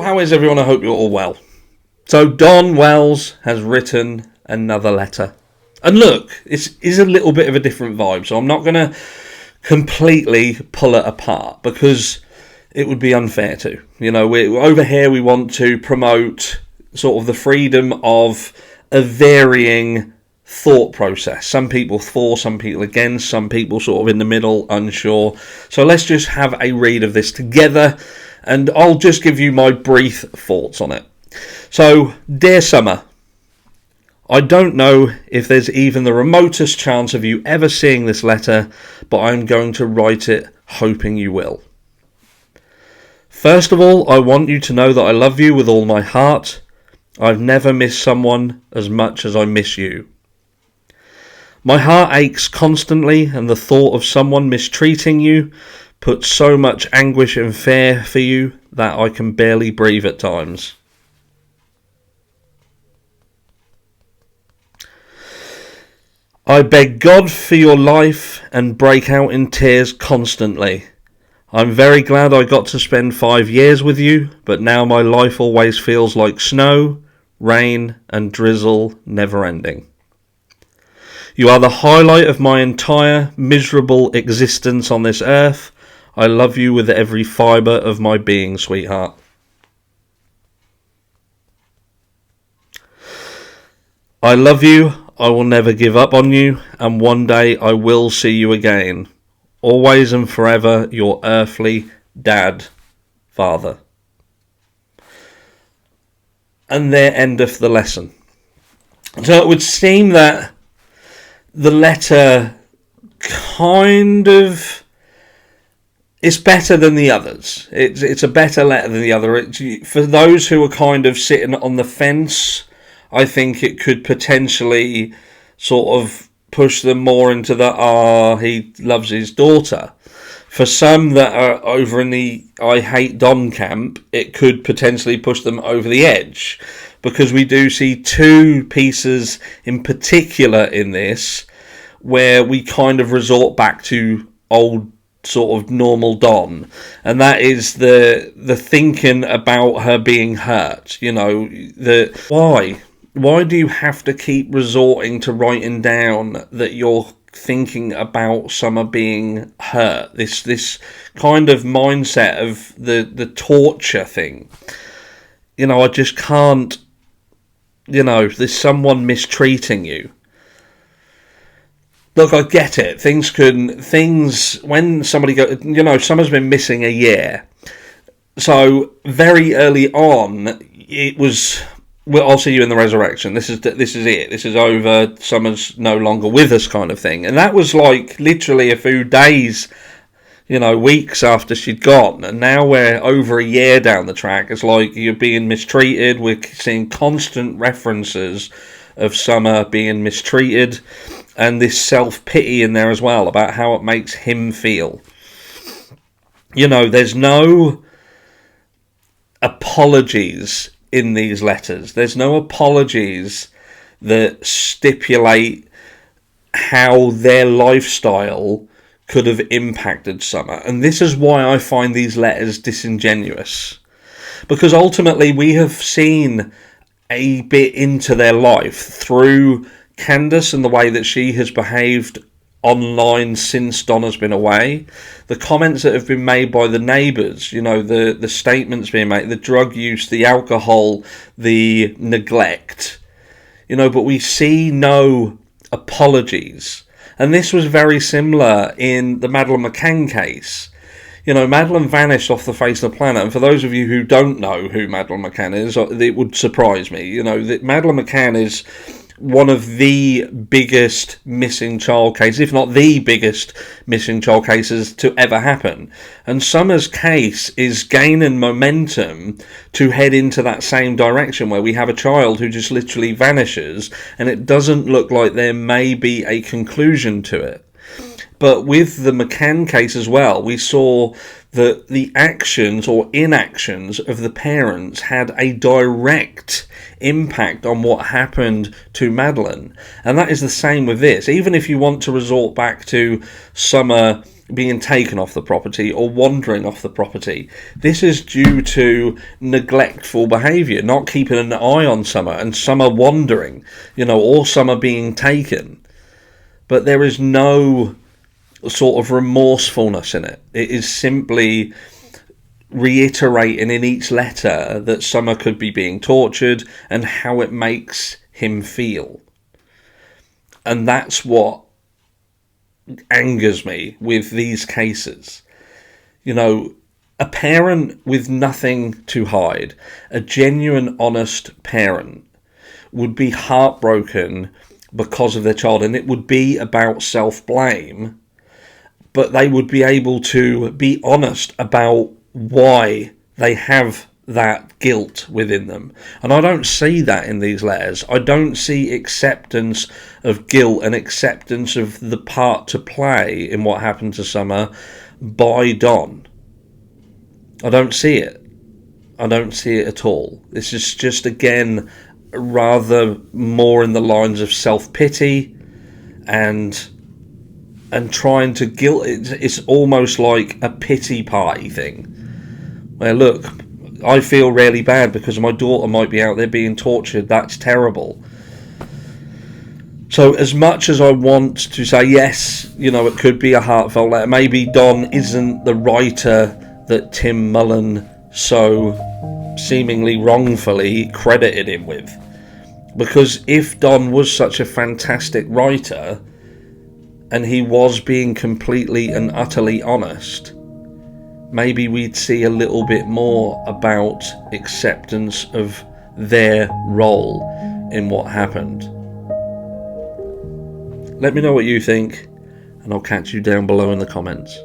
how is everyone? I hope you're all well. So Don Wells has written another letter. And look, it is a little bit of a different vibe, so I'm not going to completely pull it apart because it would be unfair to. You know, over here we want to promote sort of the freedom of a varying thought process. Some people for, some people against, some people sort of in the middle, unsure. So let's just have a read of this together, and I'll just give you my brief thoughts on it. So, dear Summer, I don't know if there's even the remotest chance of you ever seeing this letter, but I'm going to write it hoping you will. First of all, I want you to know that I love you with all my heart. I've never missed someone as much as I miss you. My heart aches constantly, and the thought of someone mistreating you puts so much anguish and fear for you that I can barely breathe at times. I beg God for your life and break out in tears constantly. I'm very glad I got to spend 5 years with you, but now my life always feels like snow, rain and drizzle never ending. You are the highlight of my entire miserable existence on this earth. I love you with every fibre of my being, sweetheart. I love you. I will never give up on you, and one day I will see you again. Always and forever, your earthly dad, father. And there endeth the lesson. So it would seem that the letter kind of is better than the others. It's a better letter than the other. For those who are kind of sitting on the fence, I think it could potentially sort of push them more into the, he loves his daughter. For some that are over in the I hate Don camp, it could potentially push them over the edge. Because we do see two pieces in particular in this where we kind of resort back to old sort of normal Don, and that is the thinking about her being hurt. You know, why do you have to keep resorting to writing down that you're thinking about Summer being hurt? This kind of mindset of the torture thing. You know, I just can't. You know, there's someone mistreating you. Look, I get it. When somebody Summer's been missing a year. So very early on, it was, well, I'll see you in the resurrection. This is it. This is over. Summer's no longer with us, kind of thing. And that was like literally a few days, weeks after she'd gone. And now we're over a year down the track. It's like you're being mistreated. We're seeing constant references of Summer being mistreated, and this self-pity in there as well about how it makes him feel. There's no apologies in these letters. There's no apologies that stipulate how their lifestyle could have impacted Summer. And this is why I find these letters disingenuous. Because ultimately we have seen a bit into their life through Candace and the way that she has behaved online since Donna's been away. The comments that have been made by the neighbours, the statements being made, the drug use, the alcohol, the neglect, but we see no apologies. And this was very similar in the Madeleine McCann case. Madeleine vanished off the face of the planet. And for those of you who don't know who Madeleine McCann is, it would surprise me. That Madeleine McCann is one of the biggest missing child cases, if not the biggest missing child cases to ever happen. And Summer's case is gaining momentum to head into that same direction, where we have a child who just literally vanishes, and it doesn't look like there may be a conclusion to it. But with the McCann case as well, we saw that the actions or inactions of the parents had a direct impact on what happened to Madeleine. And that is the same with this. Even if you want to resort back to Summer being taken off the property or wandering off the property. This is due to neglectful behaviour, not keeping an eye on Summer, and Summer wandering, or Summer being taken. But there is no sort of remorsefulness in it. It is simply reiterating in each letter that Summer could be being tortured and how it makes him feel. And that's what angers me with these cases. A parent with nothing to hide, a genuine, honest parent, would be heartbroken because of their child, and it would be about self-blame, but they would be able to be honest about why they have that guilt within them. And I don't see that in these letters. I don't see acceptance of guilt and acceptance of the part to play in what happened to Summer by Don. I don't see it. I don't see it at all. This is just, again, rather more in the lines of self-pity and trying to guilt. It's almost like a pity party thing, where, look, I feel really bad because my daughter might be out there being tortured. That's terrible. So as much as I want to say, yes, it could be a heartfelt letter, maybe Don isn't the writer that Tim Mullen so seemingly wrongfully credited him with. Because if Don was such a fantastic writer, and he was being completely and utterly honest, maybe we'd see a little bit more about acceptance of their role in what happened. Let me know what you think, and I'll catch you down below in the comments.